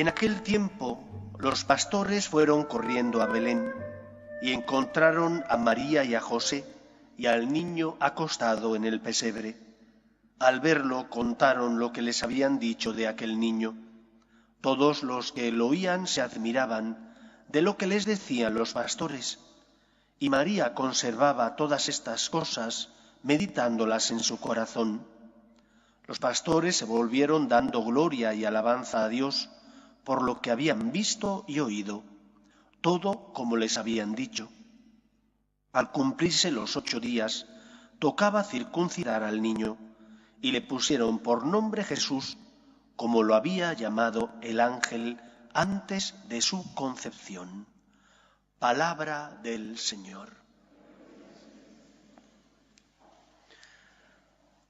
En aquel tiempo los pastores fueron corriendo a Belén y encontraron a María y a José y al niño acostado en el pesebre. Al verlo contaron lo que les habían dicho de aquel niño. Todos los que lo oían se admiraban de lo que les decían los pastores. Y María conservaba todas estas cosas, meditándolas en su corazón. Los pastores se volvieron dando gloria y alabanza a Dios por lo que habían visto y oído, todo como les habían dicho. Al cumplirse los 8 días, tocaba circuncidar al niño, y le pusieron por nombre Jesús, como lo había llamado el ángel antes de su concepción. Palabra del Señor.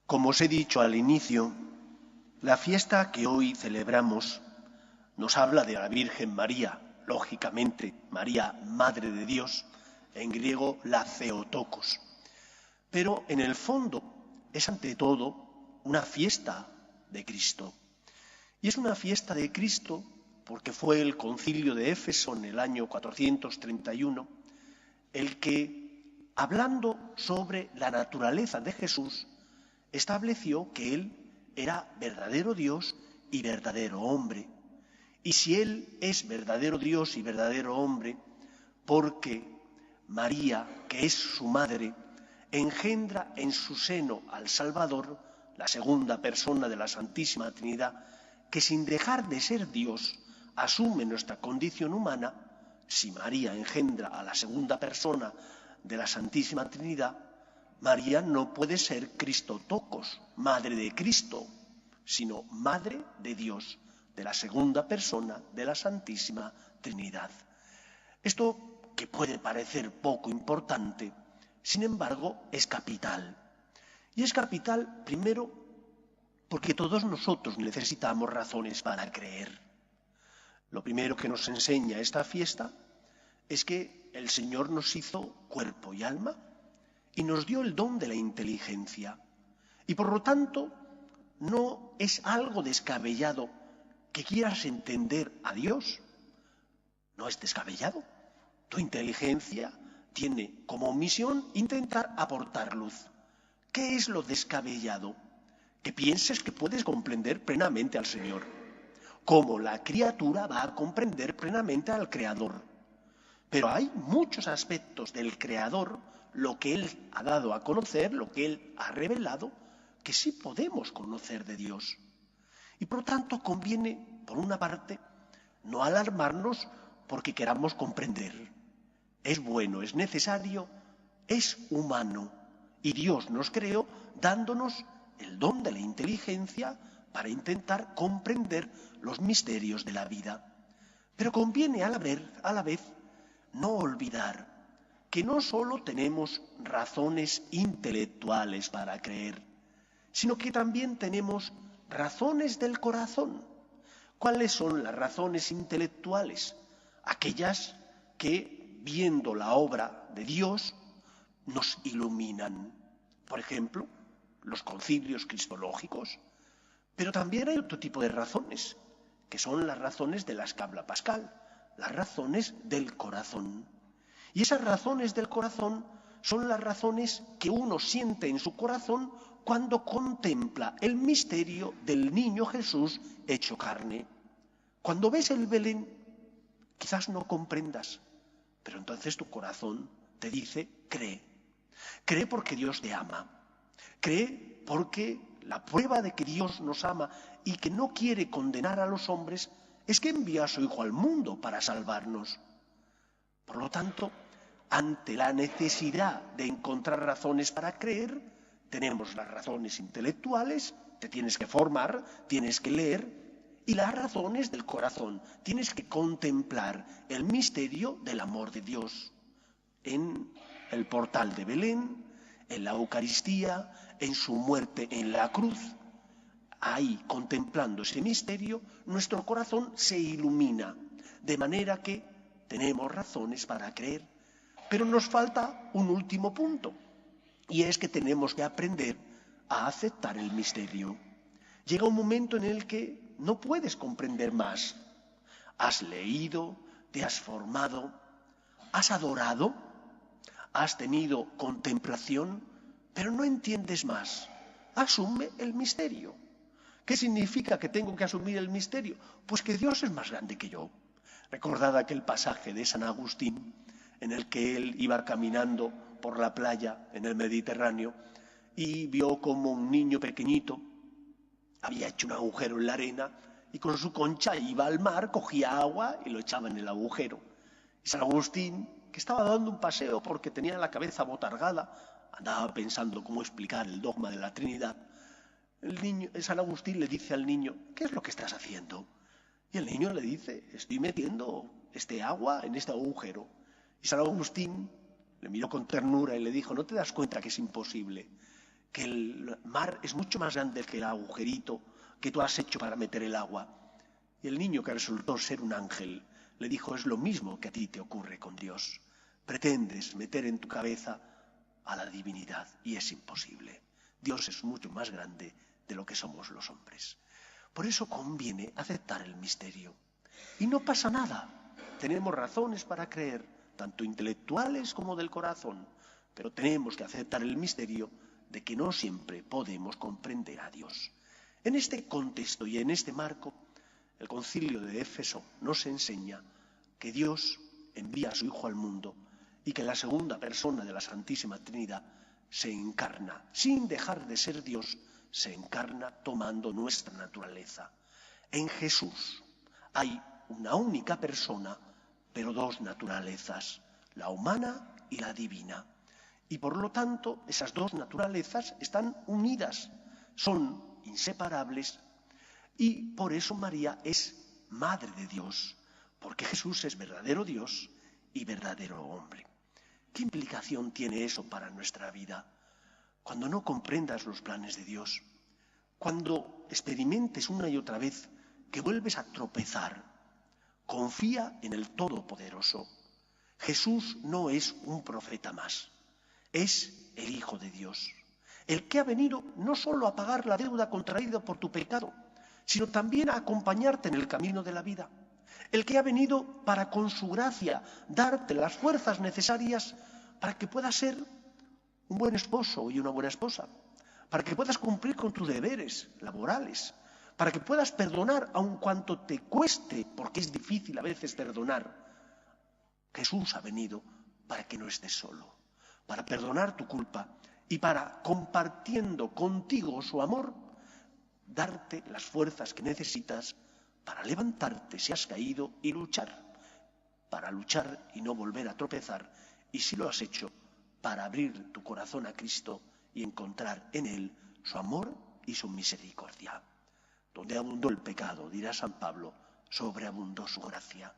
Como os he dicho al inicio, la fiesta que hoy celebramos nos habla de la Virgen María, lógicamente, María, Madre de Dios, en griego la Theotokos. Pero en el fondo es ante todo una fiesta de Cristo. Y es una fiesta de Cristo porque fue el concilio de Éfeso en el año 431 el que, hablando sobre la naturaleza de Jesús, estableció que Él era verdadero Dios y verdadero hombre. Y si Él es verdadero Dios y verdadero hombre, porque María, que es su madre, engendra en su seno al Salvador, la segunda persona de la Santísima Trinidad, que sin dejar de ser Dios asume nuestra condición humana. Si María engendra a la segunda persona de la Santísima Trinidad, María no puede ser Christotokos, madre de Cristo, sino madre de Dios, de la segunda persona de la Santísima Trinidad. Esto, que puede parecer poco importante, sin embargo, es capital. Y es capital, primero, porque todos nosotros necesitamos razones para creer. Lo primero que nos enseña esta fiesta es que el Señor nos hizo cuerpo y alma y nos dio el don de la inteligencia. Y por lo tanto, no es algo descabellado que quieras entender a Dios. No es descabellado. Tu inteligencia tiene como misión intentar aportar luz. ¿Qué es lo descabellado? Que pienses que puedes comprender plenamente al Señor, como la criatura va a comprender plenamente al Creador. Pero hay muchos aspectos del Creador, lo que Él ha dado a conocer, lo que Él ha revelado, que sí podemos conocer de Dios. Y por lo tanto conviene, por una parte, no alarmarnos porque queramos comprender. Es bueno, es necesario, es humano. Y Dios nos creó dándonos el don de la inteligencia para intentar comprender los misterios de la vida. Pero conviene a la vez no olvidar que no solo tenemos razones intelectuales para creer, sino que también tenemos razones del corazón. ¿Cuáles son las razones intelectuales? Aquellas que, viendo la obra de Dios, nos iluminan. Por ejemplo, los concilios cristológicos. Pero también hay otro tipo de razones, que son las razones de las que habla Pascal, las razones del corazón. Y esas razones del corazón son las razones que uno siente en su corazón cuando contempla el misterio del niño Jesús hecho carne. Cuando ves el Belén, quizás no comprendas, pero entonces tu corazón te dice, cree. Cree porque Dios te ama. Cree porque la prueba de que Dios nos ama y que no quiere condenar a los hombres es que envía a su Hijo al mundo para salvarnos. Por lo tanto, ante la necesidad de encontrar razones para creer, tenemos las razones intelectuales, te tienes que formar, tienes que leer, y las razones del corazón, tienes que contemplar el misterio del amor de Dios en el portal de Belén, en la Eucaristía, en su muerte en la cruz. Ahí, contemplando ese misterio, nuestro corazón se ilumina, de manera que tenemos razones para creer. Pero nos falta un último punto, y es que tenemos que aprender a aceptar el misterio. Llega un momento en el que no puedes comprender más. has leído, te has formado, has adorado, has tenido contemplación, pero no entiendes más. Asume el misterio. ¿Qué significa que tengo que asumir el misterio? Pues que Dios es más grande que yo. Recordad aquel pasaje de San Agustín en el que él iba caminando por la playa en el Mediterráneo y vio como un niño pequeñito había hecho un agujero en la arena y con su concha iba al mar, cogía agua y lo echaba en el agujero. Y San Agustín, que estaba dando un paseo porque tenía la cabeza botargada, andaba pensando cómo explicar el dogma de la Trinidad. San Agustín le dice al niño: ¿qué es lo que estás haciendo? Y el niño le dice: estoy metiendo este agua en este agujero. Y San Agustín le miró con ternura y le dijo: ¿no te das cuenta que es imposible? Que el mar es mucho más grande que el agujerito que tú has hecho para meter el agua. Y el niño, que resultó ser un ángel, le dijo: es lo mismo que a ti te ocurre con Dios. Pretendes meter en tu cabeza a la divinidad y es imposible. Dios es mucho más grande de lo que somos los hombres. Por eso conviene aceptar el misterio. Y no pasa nada. Tenemos razones para creer, tanto intelectuales como del corazón, pero tenemos que aceptar el misterio de que no siempre podemos comprender a Dios. En este contexto y en este marco, el Concilio de Éfeso nos enseña que Dios envía a su Hijo al mundo y que la segunda persona de la Santísima Trinidad se encarna, sin dejar de ser Dios, se encarna tomando nuestra naturaleza. En Jesús hay una única persona, pero dos naturalezas, la humana y la divina. Y por lo tanto, esas dos naturalezas están unidas, son inseparables, y por eso María es Madre de Dios, porque Jesús es verdadero Dios y verdadero hombre. ¿Qué implicación tiene eso para nuestra vida? Cuando no comprendas los planes de Dios, cuando experimentes una y otra vez que vuelves a tropezar, confía en el Todopoderoso. Jesús no es un profeta más, es el Hijo de Dios, el que ha venido no solo a pagar la deuda contraída por tu pecado, sino también a acompañarte en el camino de la vida. El que ha venido para, con su gracia, darte las fuerzas necesarias para que puedas ser un buen esposo y una buena esposa, para que puedas cumplir con tus deberes laborales, para que puedas perdonar aun cuanto te cueste, porque es difícil a veces perdonar. Jesús ha venido para que no estés solo, para perdonar tu culpa y para, compartiendo contigo su amor, darte las fuerzas que necesitas para levantarte si has caído y luchar, para luchar y no volver a tropezar, y si lo has hecho, para abrir tu corazón a Cristo y encontrar en Él su amor y su misericordia. Donde abundó el pecado, dirá San Pablo, sobreabundó su gracia.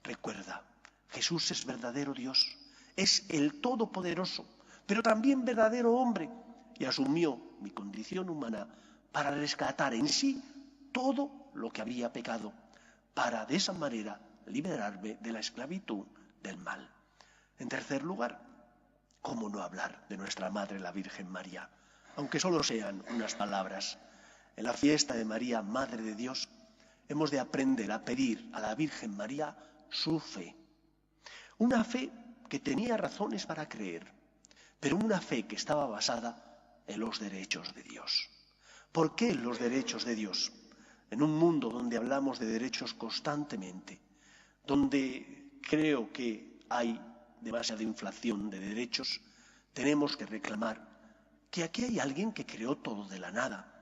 Recuerda, Jesús es verdadero Dios, es el Todopoderoso, pero también verdadero hombre, y asumió mi condición humana para rescatar en sí todo lo que había pecado, para de esa manera liberarme de la esclavitud del mal. En tercer lugar, ¿cómo no hablar de nuestra Madre la Virgen María? Aunque solo sean unas palabras. En la fiesta de María, Madre de Dios, hemos de aprender a pedir a la Virgen María su fe. Una fe que tenía razones para creer, pero una fe que estaba basada en los derechos de Dios. ¿Por qué los derechos de Dios? En un mundo donde hablamos de derechos constantemente, donde creo que hay demasiada inflación de derechos, tenemos que reclamar que aquí hay alguien que creó todo de la nada,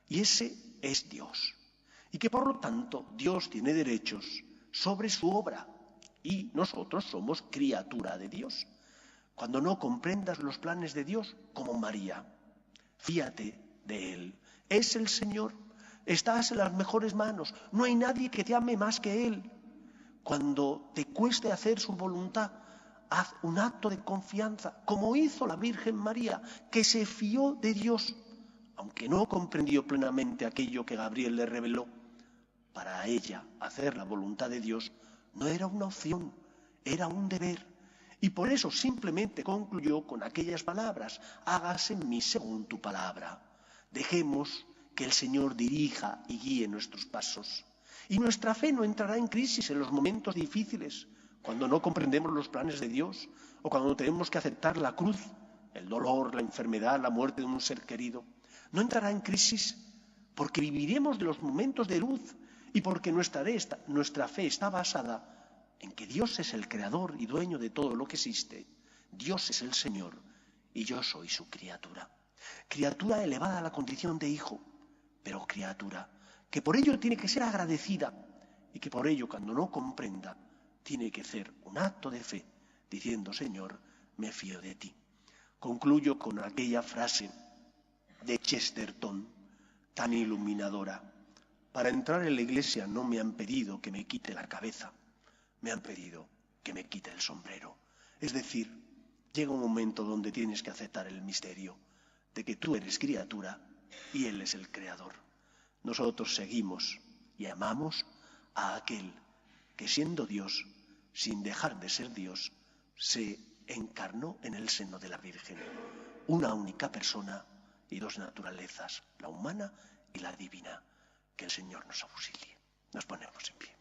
y ese es Dios, y que por lo tanto Dios tiene derechos sobre su obra, y nosotros somos criatura de Dios. Cuando no comprendas los planes de Dios, como María, fíate de Él. Es el Señor, estás en las mejores manos, no hay nadie que te ame más que Él. Cuando te cueste hacer su voluntad, haz un acto de confianza, como hizo la Virgen María, que se fió de Dios, aunque no comprendió plenamente aquello que Gabriel le reveló. Para ella, hacer la voluntad de Dios no era una opción, era un deber. Y por eso simplemente concluyó con aquellas palabras: hágase en mí según tu palabra. Dejemos que el Señor dirija y guíe nuestros pasos. Y nuestra fe no entrará en crisis en los momentos difíciles, cuando no comprendemos los planes de Dios o cuando tenemos que aceptar la cruz, el dolor, la enfermedad, la muerte de un ser querido. No entrará en crisis porque viviremos de los momentos de luz y porque nuestra fe está basada en que Dios es el creador y dueño de todo lo que existe. Dios es el Señor y yo soy su criatura. Criatura elevada a la condición de hijo, pero criatura que por ello tiene que ser agradecida y que por ello, cuando no comprenda, tiene que hacer un acto de fe, diciendo: Señor, me fío de ti. Concluyo con aquella frase de Chesterton, tan iluminadora: para entrar en la iglesia no me han pedido que me quite la cabeza, me han pedido que me quite el sombrero. Es decir, llega un momento donde tienes que aceptar el misterio de que tú eres criatura y Él es el creador. Nosotros seguimos y amamos a aquel que, siendo Dios, sin dejar de ser Dios, se encarnó en el seno de la Virgen, una única persona y dos naturalezas, la humana y la divina. Que el Señor nos auxilie. Nos ponemos en pie.